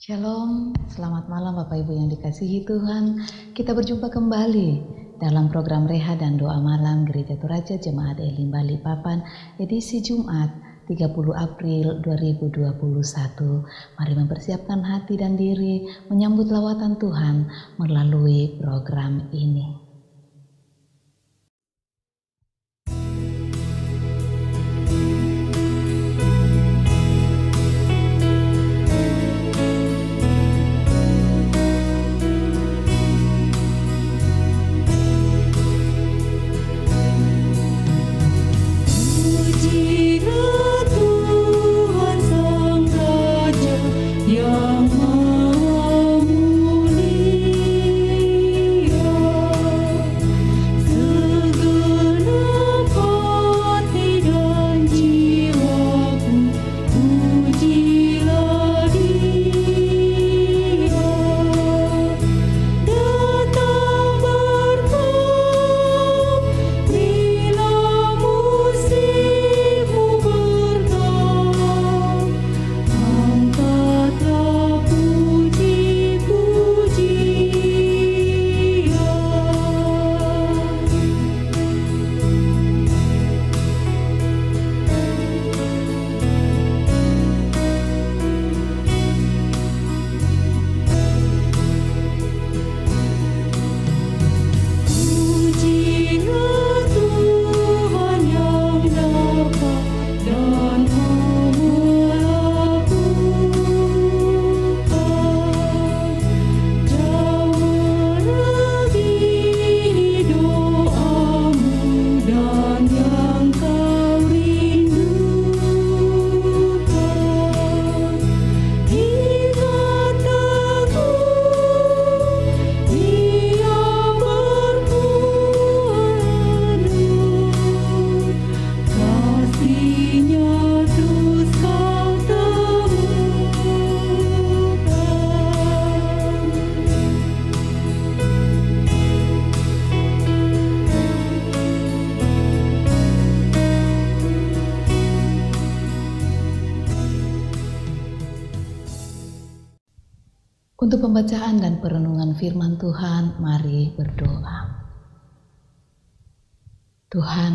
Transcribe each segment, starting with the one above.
Shalom, selamat malam Bapak Ibu yang dikasihi Tuhan. Kita berjumpa kembali dalam program Reha dan Doa Malam Gereja Toraja Jemaat Elim Balikpapan edisi Jumat 30 April 2021. Mari mempersiapkan hati dan diri menyambut lawatan Tuhan melalui program ini. Untuk pembacaan dan perenungan firman Tuhan, mari berdoa. Tuhan,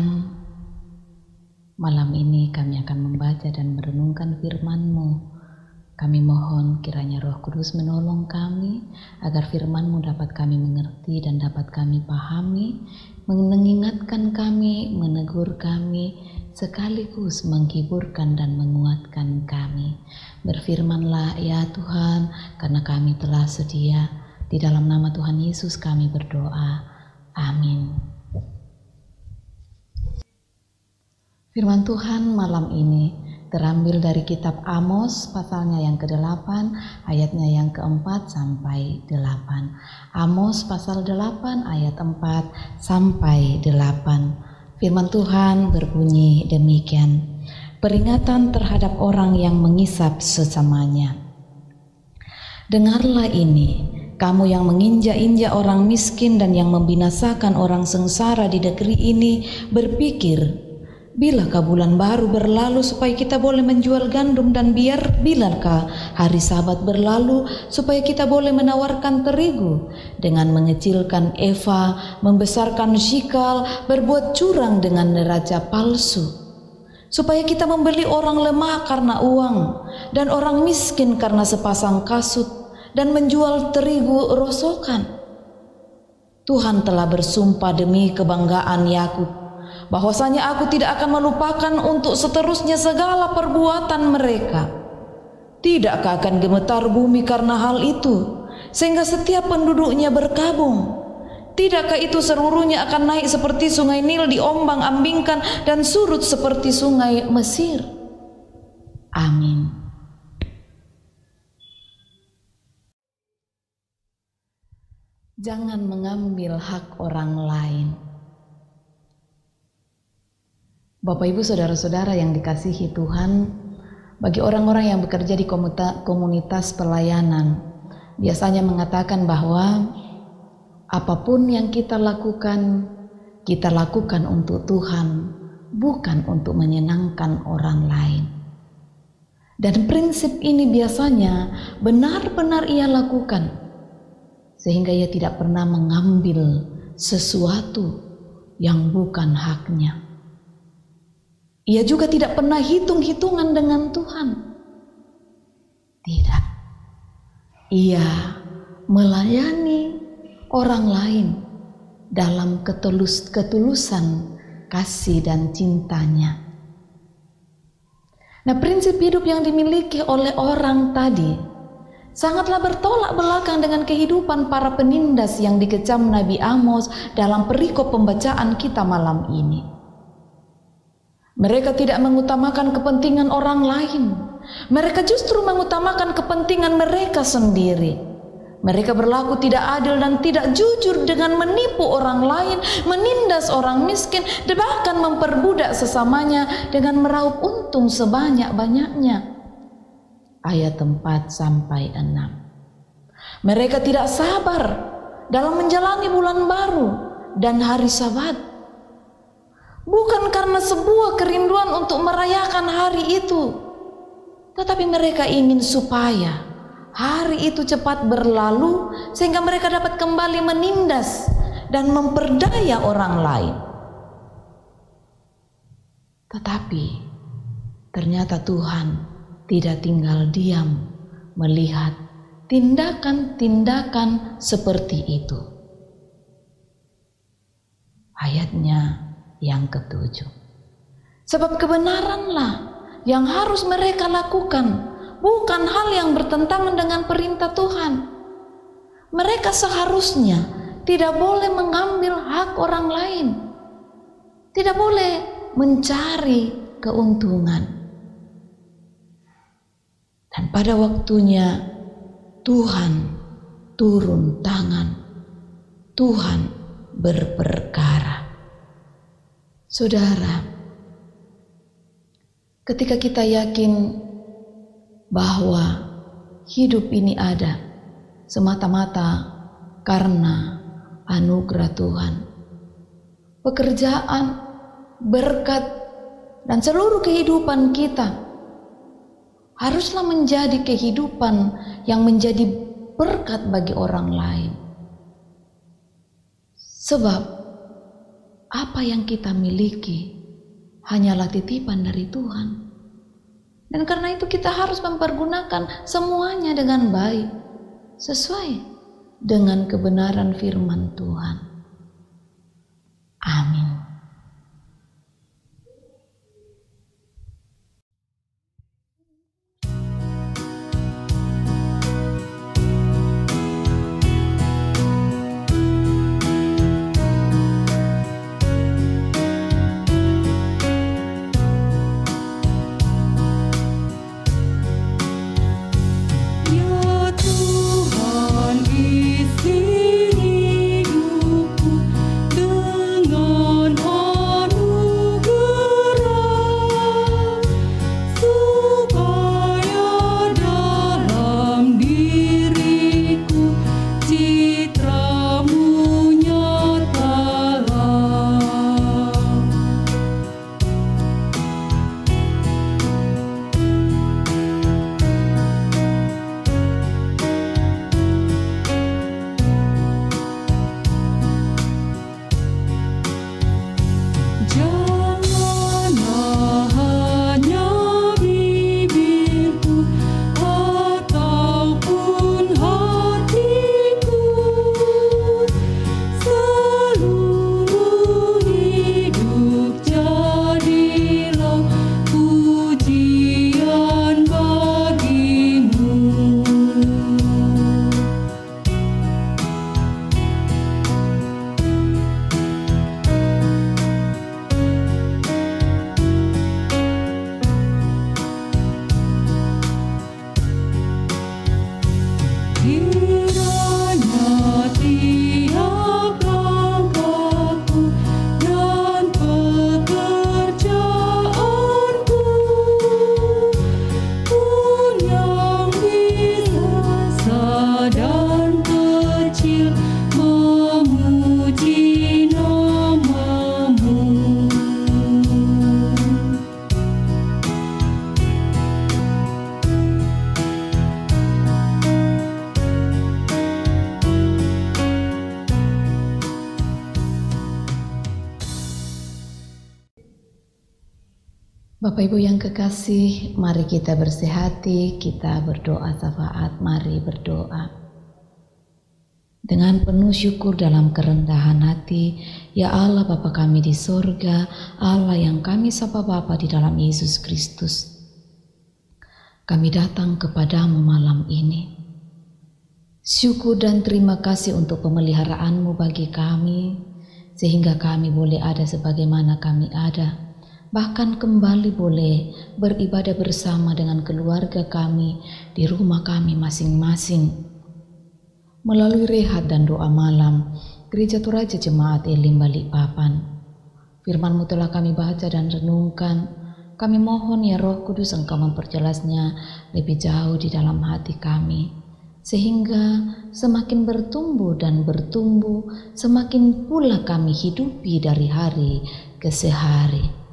malam ini kami akan membaca dan merenungkan firman-Mu. Kami mohon kiranya Roh Kudus menolong kami, agar firman-Mu dapat kami mengerti dan dapat kami pahami, mengingatkan kami, menegur kami, sekaligus menghiburkan dan menguatkan kami. Berfirmanlah ya Tuhan, karena kami telah sedia. Di dalam nama Tuhan Yesus kami berdoa. Amin. Firman Tuhan malam ini terambil dari kitab Amos pasalnya yang ke-8, ayatnya yang ke-4 sampai 8. Amos pasal 8 ayat 4 sampai 8. Firman Tuhan berbunyi demikian. Peringatan terhadap orang yang mengisap sesamanya. Dengarlah ini, kamu yang menginjak-injak orang miskin dan yang membinasakan orang sengsara di negeri ini, berpikir, bilakah bulan baru berlalu supaya kita boleh menjual gandum, dan bilakah hari Sabat berlalu supaya kita boleh menawarkan terigu, dengan mengecilkan eva, membesarkan shikal, berbuat curang dengan neraca palsu, supaya kita membeli orang lemah karena uang dan orang miskin karena sepasang kasut, dan menjual terigu rosokan. Tuhan telah bersumpah demi kebanggaan Yakub, bahwasanya aku tidak akan melupakan untuk seterusnya segala perbuatan mereka. Tidakkah akan gemetar bumi karena hal itu, sehingga setiap penduduknya berkabung? Tidakkah itu seluruhnya akan naik seperti sungai Nil diombang-ambingkan dan surut seperti sungai Mesir? Amin. Jangan mengambil hak orang lain. Bapak Ibu saudara-saudara yang dikasihi Tuhan, bagi orang-orang yang bekerja di komunitas pelayanan, biasanya mengatakan bahwa apapun yang kita lakukan untuk Tuhan, bukan untuk menyenangkan orang lain. Dan prinsip ini biasanya benar-benar ia lakukan, sehingga ia tidak pernah mengambil sesuatu yang bukan haknya. Ia juga tidak pernah hitung-hitungan dengan Tuhan. Tidak. Ia melayani orang lain dalam ketulusan kasih dan cintanya. Nah, prinsip hidup yang dimiliki oleh orang tadi sangatlah bertolak belakang dengan kehidupan para penindas yang dikecam Nabi Amos dalam perikop pembacaan kita malam ini. Mereka tidak mengutamakan kepentingan orang lain. Mereka justru mengutamakan kepentingan mereka sendiri. Mereka berlaku tidak adil dan tidak jujur dengan menipu orang lain, menindas orang miskin, dan bahkan memperbudak sesamanya dengan meraup untung sebanyak-banyaknya. Ayat 4-6. Mereka tidak sabar dalam menjalani bulan baru dan hari Sabat. Bukan karena sebuah kerinduan untuk merayakan hari itu, tetapi mereka ingin supaya hari itu cepat berlalu sehingga mereka dapat kembali menindas dan memperdaya orang lain. Tetapi ternyata Tuhan tidak tinggal diam melihat tindakan-tindakan seperti itu. Ayatnya yang ke-7. Sebab kebenaranlah yang harus mereka lakukan, bukan hal yang bertentangan dengan perintah Tuhan. Mereka seharusnya tidak boleh mengambil hak orang lain, tidak boleh mencari keuntungan. Dan pada waktunya Tuhan turun tangan, Tuhan berperkara. Saudara, ketika kita yakin bahwa hidup ini ada semata-mata karena anugerah Tuhan, pekerjaan, berkat, dan seluruh kehidupan kita haruslah menjadi kehidupan yang menjadi berkat bagi orang lain. Sebab apa yang kita miliki hanyalah titipan dari Tuhan. Dan karena itu kita harus mempergunakan semuanya dengan baik, sesuai dengan kebenaran firman Tuhan. Amin. Tuhan isi hidupku dengan Bapak Ibu yang kekasih, mari kita bersihati, kita berdoa syafaat, mari berdoa. Dengan penuh syukur dalam kerendahan hati, ya Allah Bapa kami di sorga, Allah yang kami sapa Bapa di dalam Yesus Kristus. Kami datang kepadamu malam ini. Syukur dan terima kasih untuk pemeliharaanmu bagi kami, sehingga kami boleh ada sebagaimana kami ada. Bahkan kembali boleh beribadah bersama dengan keluarga kami di rumah kami masing-masing. Melalui rehat dan doa malam, Gereja Toraja Jemaat Elim Balikpapan. Firman-Mu telah kami baca dan renungkan. Kami mohon ya Roh Kudus Engkau memperjelasnya lebih jauh di dalam hati kami, sehingga semakin bertumbuh dan bertumbuh, semakin pula kami hidupi dari hari ke sehari.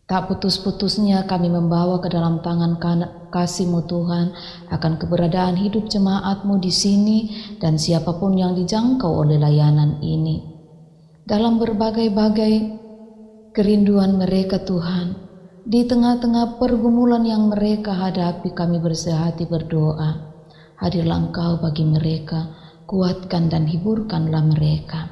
Tak putus-putusnya kami membawa ke dalam tangan kasih-Mu Tuhan akan keberadaan hidup jemaat-Mu di sini dan siapapun yang dijangkau oleh layanan ini. Dalam berbagai-bagai kerinduan mereka Tuhan, di tengah-tengah pergumulan yang mereka hadapi, kami bersehati berdoa. Hadirlah Engkau bagi mereka, kuatkan dan hiburkanlah mereka.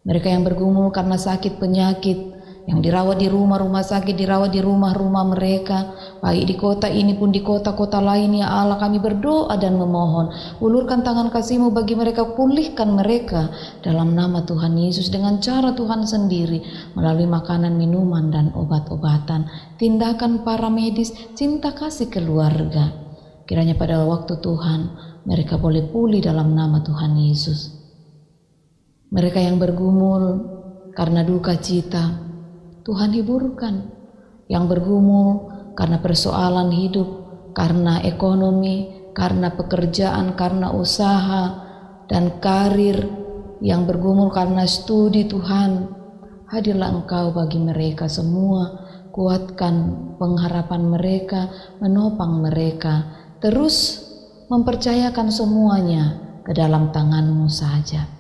Mereka yang bergumul karena sakit penyakit, yang dirawat di rumah-rumah sakit, dirawat di rumah-rumah mereka, baik di kota ini pun di kota-kota lain, ya Allah kami berdoa dan memohon, ulurkan tangan kasih-Mu bagi mereka, pulihkan mereka dalam nama Tuhan Yesus dengan cara Tuhan sendiri, melalui makanan, minuman, dan obat-obatan, tindakan para medis, cinta kasih keluarga. Kiranya pada waktu Tuhan mereka boleh pulih dalam nama Tuhan Yesus. Mereka yang bergumul karena duka cita, Tuhan hiburkan. Yang bergumul karena persoalan hidup, karena ekonomi, karena pekerjaan, karena usaha dan karir, yang bergumul karena studi, Tuhan hadirlah Engkau bagi mereka semua, kuatkan pengharapan mereka, menopang mereka, terus mempercayakan semuanya ke dalam tangan-Mu saja.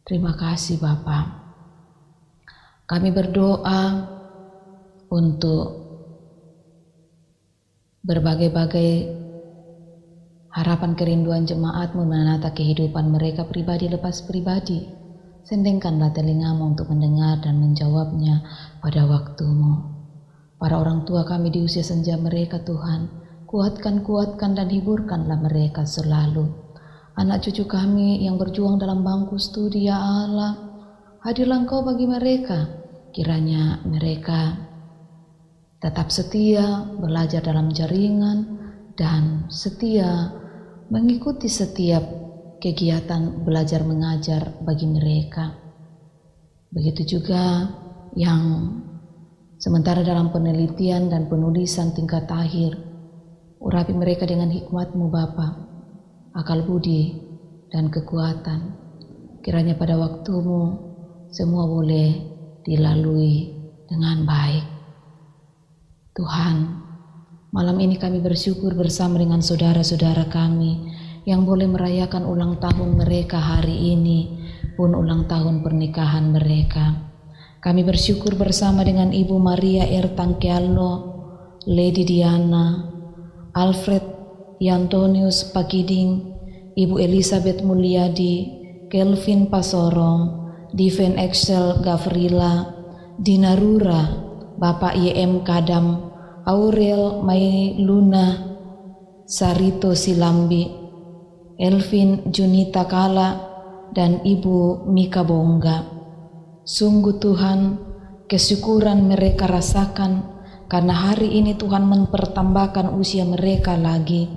Terima kasih Bapa. Kami berdoa untuk berbagai-bagai harapan kerinduan jemaat-Mu menata kehidupan mereka pribadi lepas pribadi. Sendengkanlah telinga-Mu untuk mendengar dan menjawabnya pada waktu-Mu. Para orang tua kami di usia senja mereka Tuhan, kuatkan dan hiburkanlah mereka selalu. Anak cucu kami yang berjuang dalam bangku studi, ya Allah, hadirlah Engkau bagi mereka. Kiranya mereka tetap setia belajar dalam jaringan dan setia mengikuti setiap kegiatan belajar mengajar bagi mereka. Begitu juga yang sementara dalam penelitian dan penulisan tingkat akhir, urapi mereka dengan hikmat-Mu Bapa, akal budi dan kekuatan. Kiranya pada waktu-Mu semua boleh dilalui dengan baik. Tuhan, malam ini kami bersyukur bersama dengan saudara-saudara kami yang boleh merayakan ulang tahun mereka hari ini, pun ulang tahun pernikahan mereka. Kami bersyukur bersama dengan Ibu Maria R. Tangkialo, Lady Diana, Alfred Yantonius Pakiding, Ibu Elizabeth Mulyadi, Kelvin Pasorong, Diven Excel Gavrila, Dina Rura, Bapak YM Kadam, Aurel Mailuna, Sarito Silambi, Elvin Junita Kala, dan Ibu Mika Bongga. Sungguh Tuhan, kesyukuran mereka rasakan karena hari ini Tuhan mempertambahkan usia mereka lagi.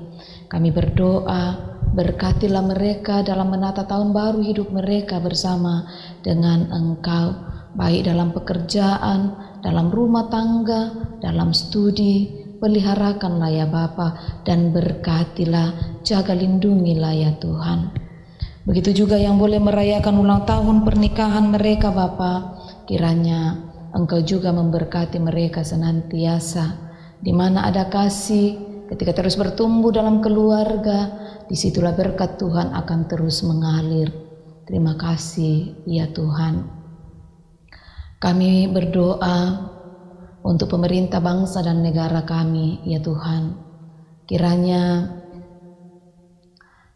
Kami berdoa, berkatilah mereka dalam menata tahun baru hidup mereka bersama dengan Engkau, baik dalam pekerjaan, dalam rumah tangga, dalam studi. Peliharakanlah ya Bapa, dan berkatilah, jaga lindungilah ya Tuhan. Begitu juga yang boleh merayakan ulang tahun pernikahan mereka Bapa, kiranya Engkau juga memberkati mereka senantiasa. Di mana ada kasih, ketika terus bertumbuh dalam keluarga, disitulah berkat Tuhan akan terus mengalir. Terima kasih ya Tuhan. Kami berdoa untuk pemerintah bangsa dan negara kami, ya Tuhan. Kiranya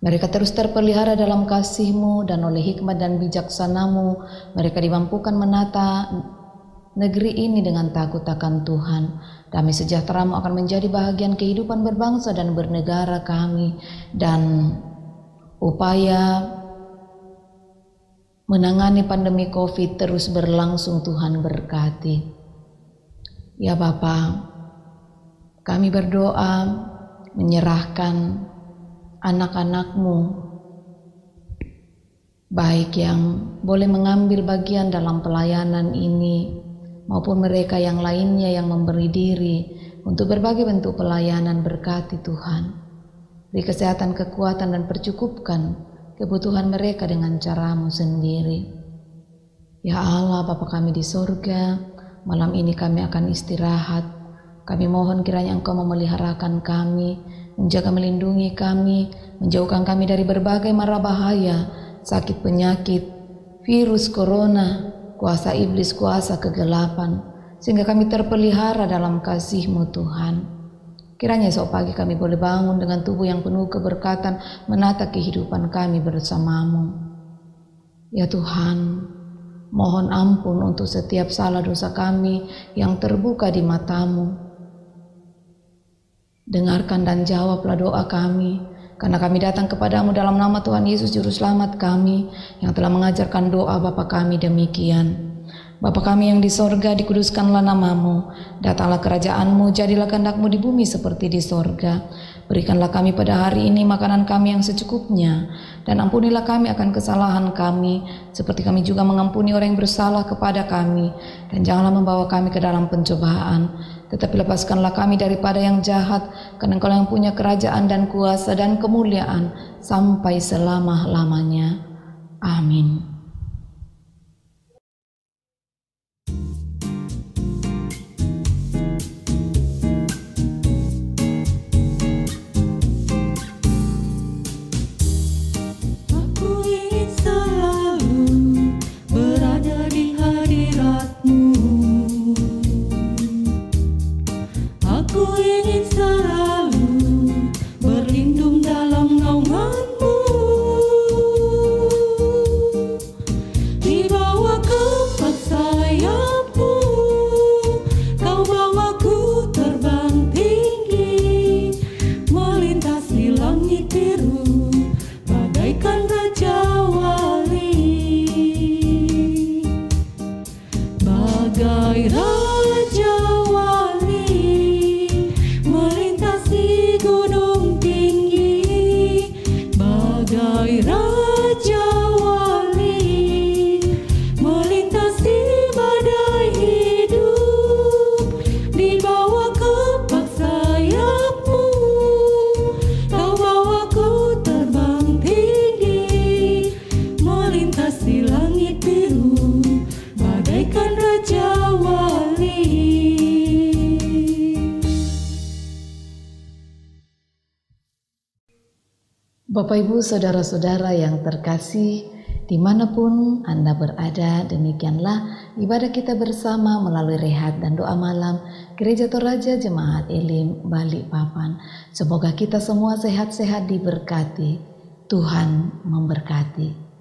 mereka terus terpelihara dalam kasih-Mu, dan oleh hikmat dan bijaksana-Mu mereka dimampukan menata negeri ini dengan takut akan Tuhan. Damai sejahtera-Mu akan menjadi bahagian kehidupan berbangsa dan bernegara kami, dan upaya menangani pandemi COVID terus berlangsung. Tuhan berkati. Ya Bapa, kami berdoa menyerahkan anak-anak-Mu, baik yang boleh mengambil bagian dalam pelayanan ini maupun mereka yang lainnya yang memberi diri untuk berbagai bentuk pelayanan. Berkati Tuhan, beri kesehatan, kekuatan, dan percukupkan kebutuhan mereka dengan cara-Mu sendiri. Ya Allah, Bapa kami di sorga, malam ini kami akan istirahat. Kami mohon kiranya Engkau memeliharakan kami, menjaga melindungi kami, menjauhkan kami dari berbagai mara bahaya, sakit penyakit, virus corona, kuasa iblis, kuasa kegelapan, sehingga kami terpelihara dalam kasih-Mu Tuhan. Kiranya esok pagi kami boleh bangun dengan tubuh yang penuh keberkatan, menata kehidupan kami bersama-Mu. Ya Tuhan, mohon ampun untuk setiap salah dosa kami yang terbuka di mata-Mu. Dengarkan dan jawablah doa kami, karena kami datang kepadamu dalam nama Tuhan Yesus Juru Selamat kami, yang telah mengajarkan doa Bapa kami demikian. Bapa kami yang di sorga, dikuduskanlah nama-Mu, datanglah kerajaan-Mu, jadilah kehendak-Mu di bumi seperti di sorga. Berikanlah kami pada hari ini makanan kami yang secukupnya, dan ampunilah kami akan kesalahan kami, seperti kami juga mengampuni orang yang bersalah kepada kami. Dan janganlah membawa kami ke dalam pencobaan, tetapi lepaskanlah kami daripada yang jahat, karena Engkau yang punya kerajaan dan kuasa dan kemuliaan sampai selama-lamanya. Amin. Bapak Ibu Saudara-saudara yang terkasih, dimanapun Anda berada, demikianlah ibadah kita bersama melalui rehat dan doa malam Gereja Toraja Jemaat Elim Balikpapan. Semoga kita semua sehat-sehat diberkati. Tuhan memberkati.